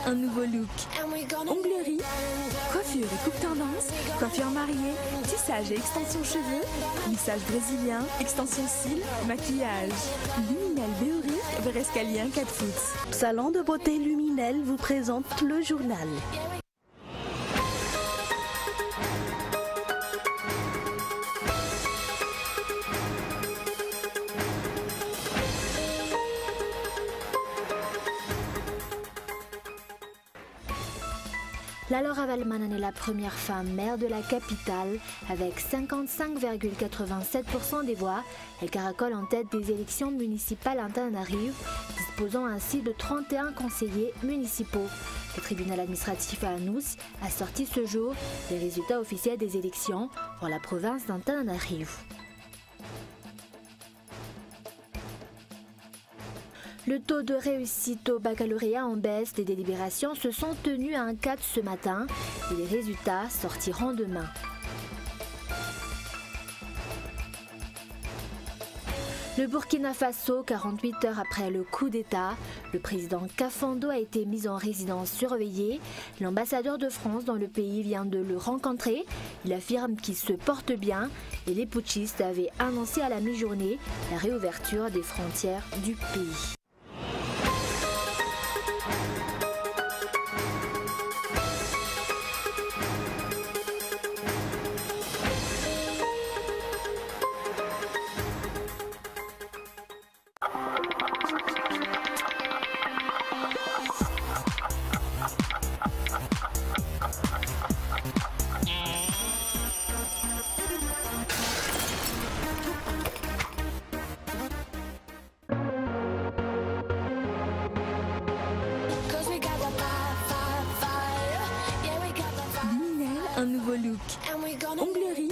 un nouveau look. Onglerie, coiffure et coupe tendance, coiffure mariée, tissage et extension cheveux, lissage brésilien, extension cils, maquillage. Luminel Béoric, vers escalier 4 foot. Salon de beauté Luminel vous présente le journal. La Laura Waldman est la première femme maire de la capitale avec 55,87% des voix. Elle caracole en tête des élections municipales à Antananarivo, disposant ainsi de 31 conseillers municipaux. Le tribunal administratif à Anús a sorti ce jour les résultats officiels des élections pour la province d'Antananarivo. Le taux de réussite au baccalauréat en baisse, des délibérations se sont tenues à un 4 ce matin et les résultats sortiront demain. Le Burkina Faso, 48 heures après le coup d'État, le président Kafando a été mis en résidence surveillée. L'ambassadeur de France dans le pays vient de le rencontrer. Il affirme qu'il se porte bien et les putschistes avaient annoncé à la mi-journée la réouverture des frontières du pays. Un nouveau look. Onglerie,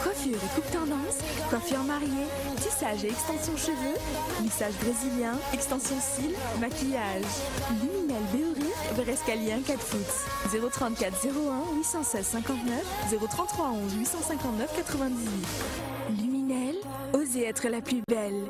coiffure et coupe tendance, coiffure mariée, tissage et extension cheveux, lissage brésilien, extension cils, maquillage. Luminel Béoric, vers escalier 4 foot. 034 01 816 59 033 11 859 98. Luminel, osez être la plus belle.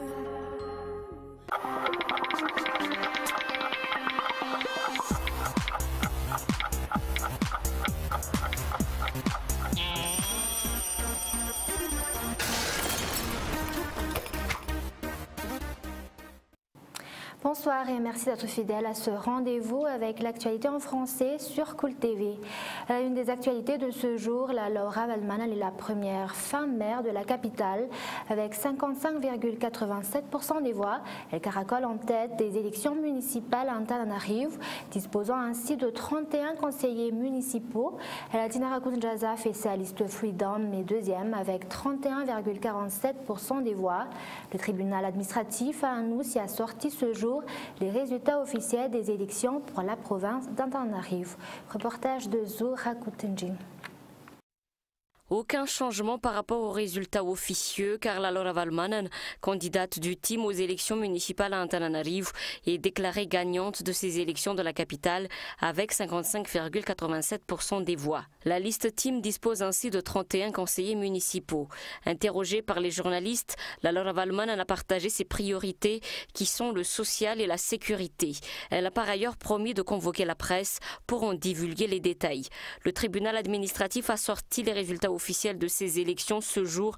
Bonsoir et merci d'être fidèle à ce rendez-vous avec l'actualité en français sur Cool TV. Une des actualités de ce jour, la Laura Waldman est la première femme maire de la capitale avec 55,87% des voix. Elle caracole en tête des élections municipales à Antananarivo, disposant ainsi de 31 conseillers municipaux. Latina Rakunjaza fait sa liste Freedom, mais deuxième avec 31,47% des voix. Le tribunal administratif à Anús y a sorti ce jour les résultats officiels des élections pour la province d'Antananarivo. Reportage de Zura Kutenjin. Aucun changement par rapport aux résultats officieux car la Laura Waldman, candidate du team aux élections municipales à Antananarivo, est déclarée gagnante de ces élections de la capitale avec 55,87% des voix. La liste team dispose ainsi de 31 conseillers municipaux. Interrogée par les journalistes, la Laura Waldman a partagé ses priorités qui sont le social et la sécurité. Elle a par ailleurs promis de convoquer la presse pour en divulguer les détails. Le tribunal administratif a sorti les résultats officielle de ces élections ce jour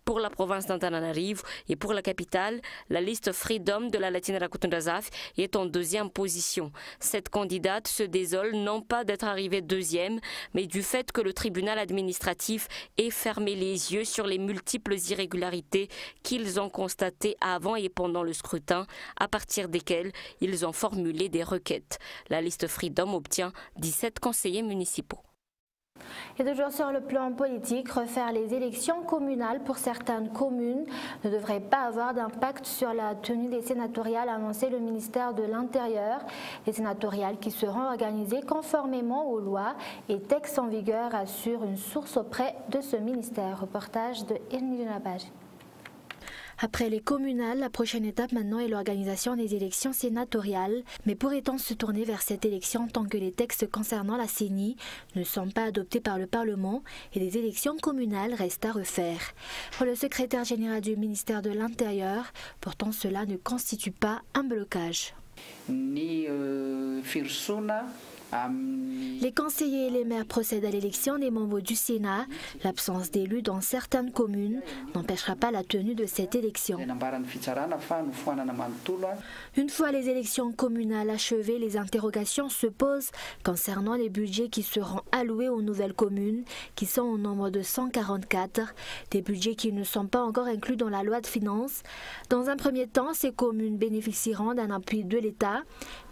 pour la province d'Antananarivo et pour la capitale. La liste Freedom de la Latina Rakunjaza est en deuxième position. Cette candidate se désole non pas d'être arrivée deuxième, mais du fait que le tribunal administratif ait fermé les yeux sur les multiples irrégularités qu'ils ont constatées avant et pendant le scrutin, à partir desquelles ils ont formulé des requêtes. La liste Freedom obtient 17 conseillers municipaux. Et toujours sur le plan politique, refaire les élections communales pour certaines communes ne devrait pas avoir d'impact sur la tenue des sénatoriales, a annoncé le ministère de l'Intérieur. Les sénatoriales qui seront organisées conformément aux lois et textes en vigueur, assure une source auprès de ce ministère. Reportage de Irmi Nabaj. Après les communales, la prochaine étape maintenant est l'organisation des élections sénatoriales. Mais pourrait-on se tourner vers cette élection tant que les textes concernant la CENI ne sont pas adoptés par le Parlement et les élections communales restent à refaire? Pour le secrétaire général du ministère de l'Intérieur, pourtant cela ne constitue pas un blocage. Ni Les conseillers et les maires procèdent à l'élection des membres du Sénat. L'absence d'élus dans certaines communes n'empêchera pas la tenue de cette élection. Une fois les élections communales achevées, les interrogations se posent concernant les budgets qui seront alloués aux nouvelles communes, qui sont au nombre de 144, des budgets qui ne sont pas encore inclus dans la loi de finances. Dans un premier temps, ces communes bénéficieront d'un appui de l'État,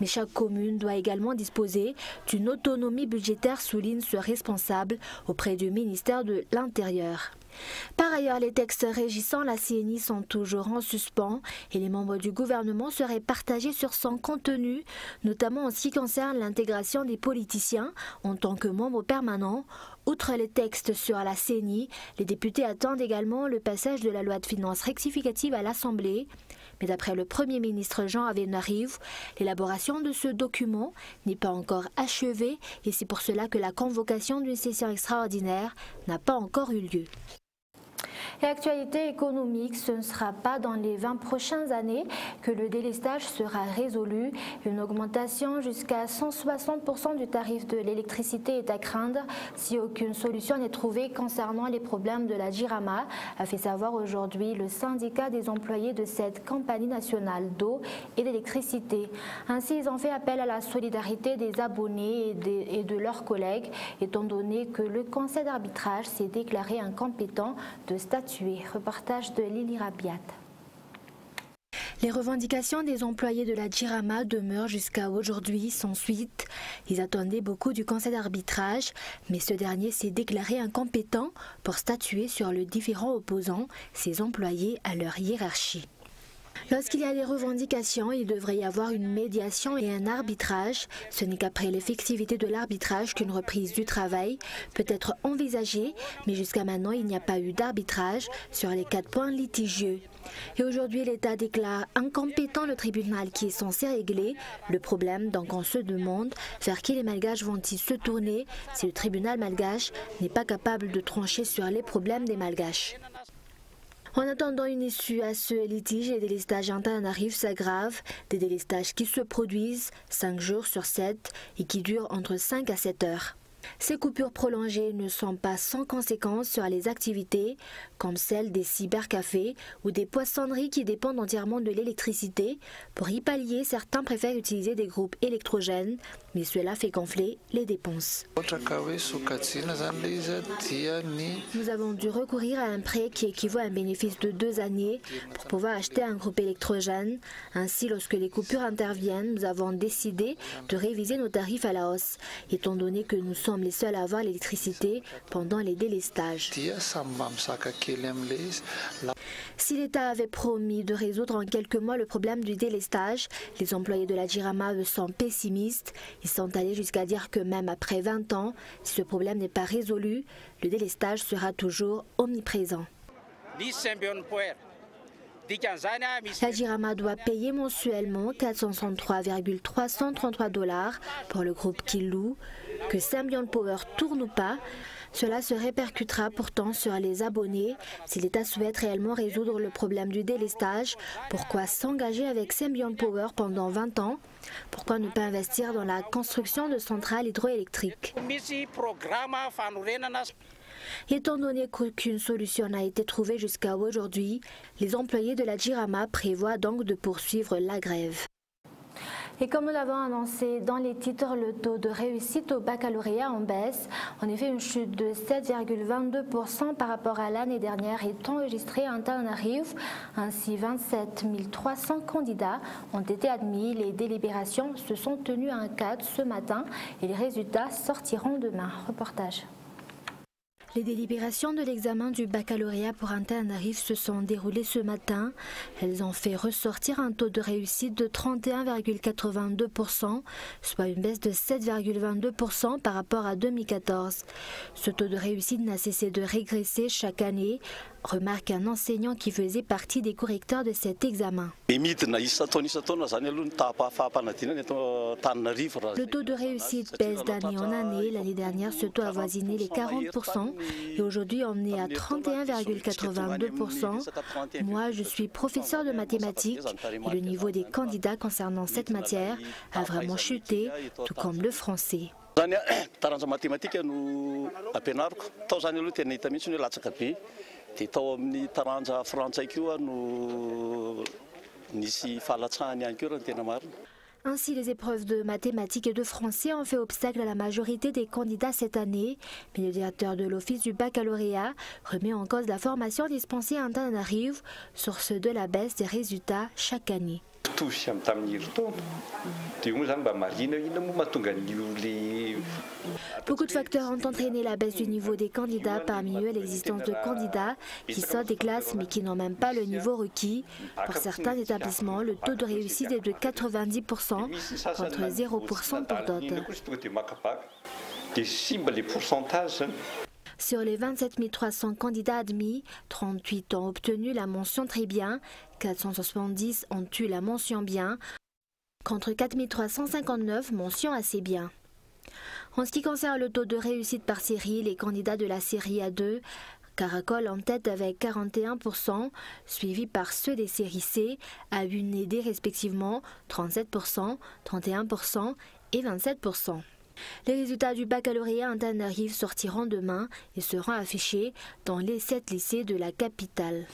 mais chaque commune doit également disposer d'une autonomie budgétaire, souligne ce responsable auprès du ministère de l'Intérieur. Par ailleurs, les textes régissant la CNI sont toujours en suspens et les membres du gouvernement seraient partagés sur son contenu, notamment en ce qui concerne l'intégration des politiciens en tant que membres permanents. Outre les textes sur la CNI, les députés attendent également le passage de la loi de finances rectificative à l'Assemblée. Mais d'après le Premier ministre Jean Avenarive, l'élaboration de ce document n'est pas encore achevée et c'est pour cela que la convocation d'une session extraordinaire n'a pas encore eu lieu. Et actualité économique, ce ne sera pas dans les 20 prochaines années que le délestage sera résolu. Une augmentation jusqu'à 160% du tarif de l'électricité est à craindre si aucune solution n'est trouvée concernant les problèmes de la JIRAMA, a fait savoir aujourd'hui le syndicat des employés de cette compagnie nationale d'eau et d'électricité. Ainsi, ils ont fait appel à la solidarité des abonnés et de leurs collègues, étant donné que le conseil d'arbitrage s'est déclaré incompétent de statuer. Reportage de Lily Rabiat. Les revendications des employés de la JIRAMA demeurent jusqu'à aujourd'hui sans suite. Ils attendaient beaucoup du conseil d'arbitrage, mais ce dernier s'est déclaré incompétent pour statuer sur le différend opposant ses employés à leur hiérarchie. Lorsqu'il y a des revendications, il devrait y avoir une médiation et un arbitrage. Ce n'est qu'après l'effectivité de l'arbitrage qu'une reprise du travail peut être envisagée, mais jusqu'à maintenant, il n'y a pas eu d'arbitrage sur les 4 points litigieux. Et aujourd'hui, l'État déclare incompétent le tribunal qui est censé régler le problème. Donc on se demande vers qui les Malgaches vont-ils se tourner si le tribunal malgache n'est pas capable de trancher sur les problèmes des Malgaches. En attendant une issue à ce litige, les délestages Antananarivo s'aggravent, des délestages qui se produisent 5 jours sur 7 et qui durent entre 5 à 7 heures. Ces coupures prolongées ne sont pas sans conséquences sur les activités, comme celle des cybercafés ou des poissonneries qui dépendent entièrement de l'électricité. Pour y pallier, certains préfèrent utiliser des groupes électrogènes, mais cela fait gonfler les dépenses. Nous avons dû recourir à un prêt qui équivaut à un bénéfice de 2 années pour pouvoir acheter un groupe électrogène. Ainsi, lorsque les coupures interviennent, nous avons décidé de réviser nos tarifs à la hausse, étant donné que nous sommes les seuls à avoir l'électricité pendant les délestages. Si l'État avait promis de résoudre en quelques mois le problème du délestage, les employés de la JIRAMA sont pessimistes. Ils sont allés jusqu'à dire que même après 20 ans, si ce problème n'est pas résolu, le délestage sera toujours omniprésent. La JIRAMA doit payer mensuellement 463,333 $ pour le groupe qui loue. Que Symbion Power tourne ou pas, cela se répercutera pourtant sur les abonnés. Si l'État souhaite réellement résoudre le problème du délestage, pourquoi s'engager avec Symbion Power pendant 20 ans? Pourquoi ne pas investir dans la construction de centrales hydroélectriques? Étant donné qu'aucune solution n'a été trouvée jusqu'à aujourd'hui, les employés de la JIRAMA prévoient donc de poursuivre la grève. Et comme nous l'avons annoncé dans les titres, le taux de réussite au baccalauréat en baisse. En effet, une chute de 7,22% par rapport à l'année dernière est enregistrée à Antananarivo. Ainsi, 27 300 candidats ont été admis. Les délibérations se sont tenues à un cadre ce matin et les résultats sortiront demain. Reportage. Les délibérations de l'examen du baccalauréat pour Antananarivo se sont déroulées ce matin. Elles ont fait ressortir un taux de réussite de 31,82%, soit une baisse de 7,22% par rapport à 2014. Ce taux de réussite n'a cessé de régresser chaque année. remarque un enseignant qui faisait partie des correcteurs de cet examen. Le taux de réussite baisse d'année en année. L'année dernière, ce taux avoisinait les 40% et aujourd'hui on est à 31,82%. Moi, je suis professeur de mathématiques et le niveau des candidats concernant cette matière a vraiment chuté, tout comme le français. Ainsi, les épreuves de mathématiques et de français ont fait obstacle à la majorité des candidats cette année, mais le directeur de l'Office du baccalauréat remet en cause la formation dispensée à Antananarivo, source de la baisse des résultats chaque année. Beaucoup de facteurs ont entraîné la baisse du niveau des candidats, parmi eux l'existence de candidats qui sortent des classes mais qui n'ont même pas le niveau requis. Pour certains établissements, le taux de réussite est de 90% contre 0% pour d'autres. Sur les 27 300 candidats admis, 38 ont obtenu la mention très bien, 470 ont eu la mention bien, contre 4 359 mention assez bien. En ce qui concerne le taux de réussite par série, les candidats de la série A2 caracolent en tête avec 41%, suivis par ceux des séries C, A1 et D respectivement, 37%, 31% et 27%. Les résultats du baccalauréat Antananarivo sortiront demain et seront affichés dans les 7 lycées de la capitale.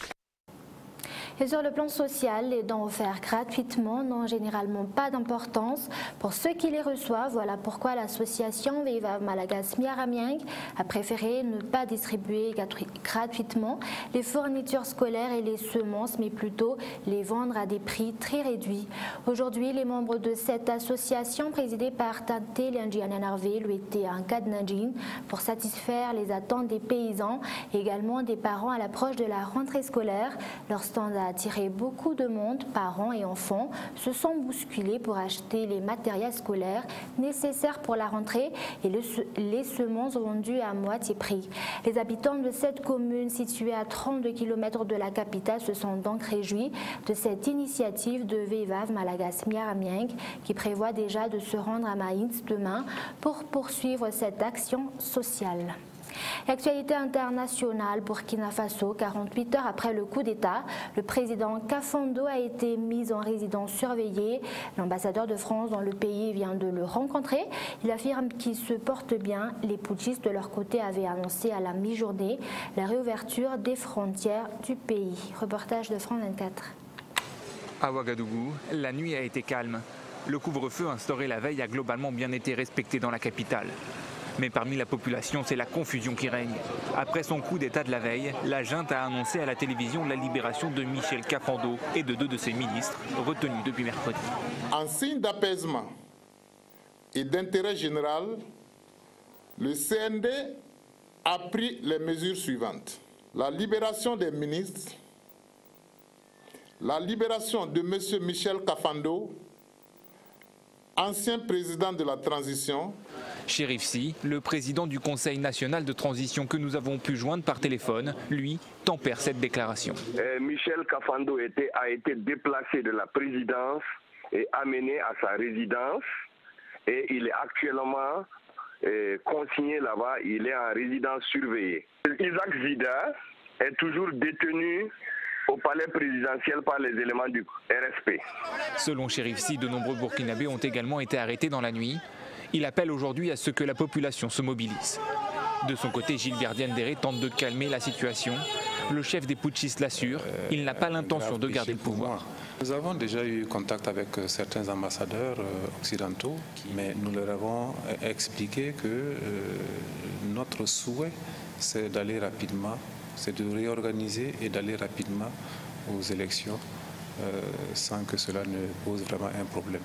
Et sur le plan social, les dons offerts gratuitement n'ont généralement pas d'importance pour ceux qui les reçoivent. Voilà pourquoi l'association Viva Malagasy Miaramieng a préféré ne pas distribuer gratuitement les fournitures scolaires et les semences, mais plutôt les vendre à des prix très réduits. Aujourd'hui, les membres de cette association, présidée par Tate Lianjiananarve, lui étaient en Kadnajin pour satisfaire les attentes des paysans et également des parents à l'approche de la rentrée scolaire. Leur stand a attiré beaucoup de monde, parents et enfants se sont bousculés pour acheter les matériels scolaires nécessaires pour la rentrée et les semences vendues à moitié prix. Les habitants de cette commune située à 32 km de la capitale se sont donc réjouis de cette initiative de Viva Malagasy Miaramieng qui prévoit déjà de se rendre à Maïns demain pour poursuivre cette action sociale. Actualité internationale, Burkina Faso, 48 heures après le coup d'État, le président Kafando a été mis en résidence surveillée. L'ambassadeur de France dans le pays vient de le rencontrer. Il affirme qu'il se porte bien. Les putschistes de leur côté avaient annoncé à la mi-journée la réouverture des frontières du pays. Reportage de France 24. À Ouagadougou, la nuit a été calme. Le couvre-feu instauré la veille a globalement bien été respecté dans la capitale. Mais parmi la population, c'est la confusion qui règne. Après son coup d'État de la veille, la junte a annoncé à la télévision la libération de Michel Kafando et de 2 de ses ministres, retenus depuis mercredi. En signe d'apaisement et d'intérêt général, le CND a pris les mesures suivantes. La libération des ministres, la libération de M. Michel Kafando, ancien président de la transition. Chérif Sy, le président du Conseil national de transition que nous avons pu joindre par téléphone, lui, tempère cette déclaration. Michel Kafando a été déplacé de la présidence et amené à sa résidence et il est actuellement consigné là-bas, il est en résidence surveillée. Isaac Zida est toujours détenu au palais présidentiel par les éléments du RSP. Selon Chérif Sy, de nombreux Burkinabés ont également été arrêtés dans la nuit. Il appelle aujourd'hui à ce que la population se mobilise. De son côté, Gilbert Diendéré tente de calmer la situation. Le chef des putschistes l'assure, il n'a pas l'intention de garder le pouvoir. Nous avons déjà eu contact avec certains ambassadeurs occidentaux, mais nous leur avons expliqué que notre souhait, c'est d'aller rapidement, c'est de réorganiser et d'aller rapidement aux élections sans que cela ne pose vraiment un problème.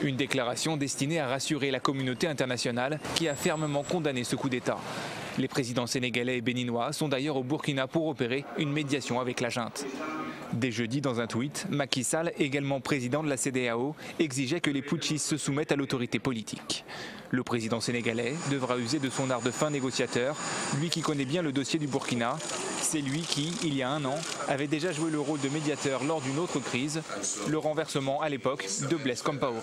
Une déclaration destinée à rassurer la communauté internationale qui a fermement condamné ce coup d'État. Les présidents sénégalais et béninois sont d'ailleurs au Burkina pour opérer une médiation avec la junte. Dès jeudi, dans un tweet, Macky Sall, également président de la CEDEAO, exigeait que les putschistes se soumettent à l'autorité politique. Le président sénégalais devra user de son art de fin négociateur, lui qui connaît bien le dossier du Burkina. C'est lui qui, il y a un an, avait déjà joué le rôle de médiateur lors d'une autre crise, le renversement à l'époque de Blaise Compaoré.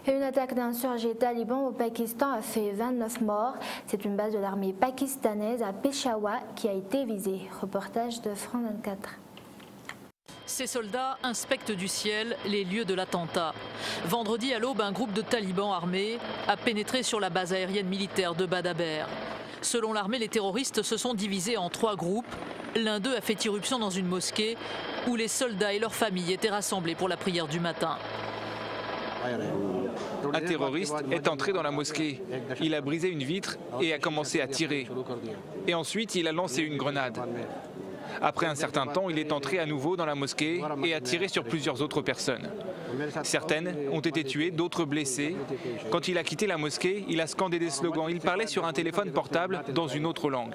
Une attaque d'insurgés talibans au Pakistan a fait 29 morts. C'est une base de l'armée pakistanaise à Peshawar qui a été visée. Reportage de France 24. Ces soldats inspectent du ciel les lieux de l'attentat. Vendredi à l'aube, un groupe de talibans armés a pénétré sur la base aérienne militaire de Badaber. Selon l'armée, les terroristes se sont divisés en 3 groupes. L'un d'eux a fait irruption dans une mosquée où les soldats et leurs familles étaient rassemblés pour la prière du matin. Un terroriste est entré dans la mosquée. Il a brisé une vitre et a commencé à tirer. Et ensuite, il a lancé une grenade. Après un certain temps, il est entré à nouveau dans la mosquée et a tiré sur plusieurs autres personnes. Certaines ont été tuées, d'autres blessées. Quand il a quitté la mosquée, il a scandé des slogans. Il parlait sur un téléphone portable dans une autre langue.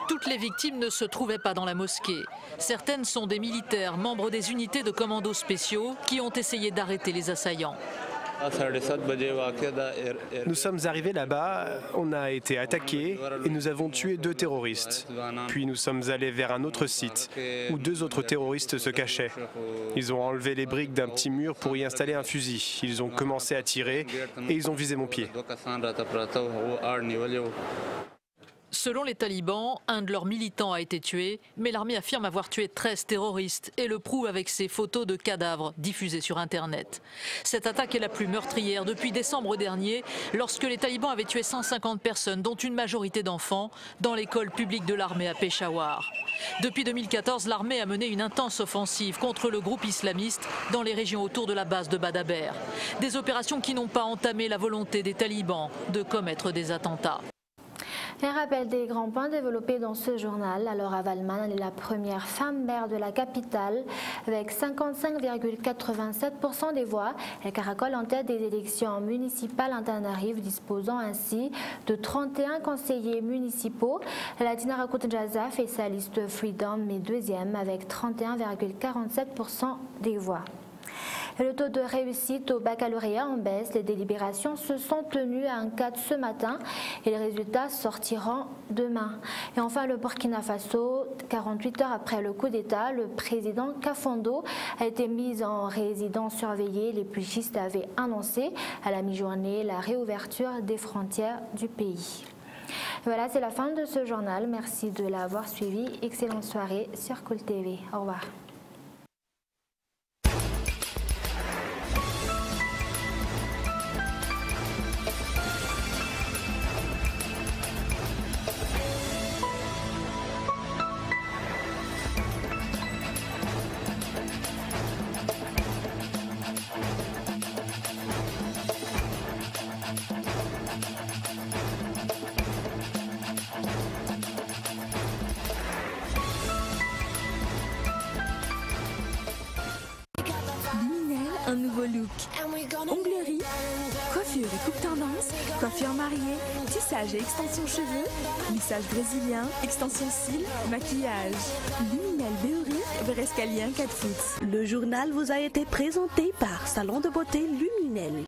Toutes les victimes ne se trouvaient pas dans la mosquée. Certaines sont des militaires, membres des unités de commandos spéciaux, qui ont essayé d'arrêter les assaillants. Nous sommes arrivés là-bas, on a été attaqués et nous avons tué 2 terroristes. Puis nous sommes allés vers un autre site où 2 autres terroristes se cachaient. Ils ont enlevé les briques d'un petit mur pour y installer un fusil. Ils ont commencé à tirer et ils ont visé mon pied. Selon les talibans, un de leurs militants a été tué, mais l'armée affirme avoir tué 13 terroristes et le prouve avec ces photos de cadavres diffusées sur Internet. Cette attaque est la plus meurtrière depuis décembre dernier, lorsque les talibans avaient tué 150 personnes, dont une majorité d'enfants, dans l'école publique de l'armée à Peshawar. Depuis 2014, l'armée a mené une intense offensive contre le groupe islamiste dans les régions autour de la base de Badaber. Des opérations qui n'ont pas entamé la volonté des talibans de commettre des attentats. Un rappel des grands points développés dans ce journal. Laura Waldman est la première femme maire de la capitale avec 55,87% des voix. Elle caracole en tête des élections municipales à Antananarivo, disposant ainsi de 31 conseillers municipaux. Latina Rakuten-Jaza fait sa liste Freedom, mais deuxième avec 31,47% des voix. Le taux de réussite au baccalauréat en baisse. Les délibérations se sont tenues à Ankara ce matin et les résultats sortiront demain. Et enfin, le Burkina Faso, 48 heures après le coup d'État, le président Kafondo a été mis en résidence surveillée. Les putschistes avaient annoncé à la mi-journée la réouverture des frontières du pays. Voilà, c'est la fin de ce journal. Merci de l'avoir suivi. Excellente soirée sur Cool TV. Au revoir. Un nouveau look. Onglerie, coiffure et coupe tendance, coiffure mariée, tissage et extension cheveux, lissage brésilien, extension cils, maquillage. Luminel Béori, Verescalien 4 foot. Le journal vous a été présenté par Salon de beauté Luminel.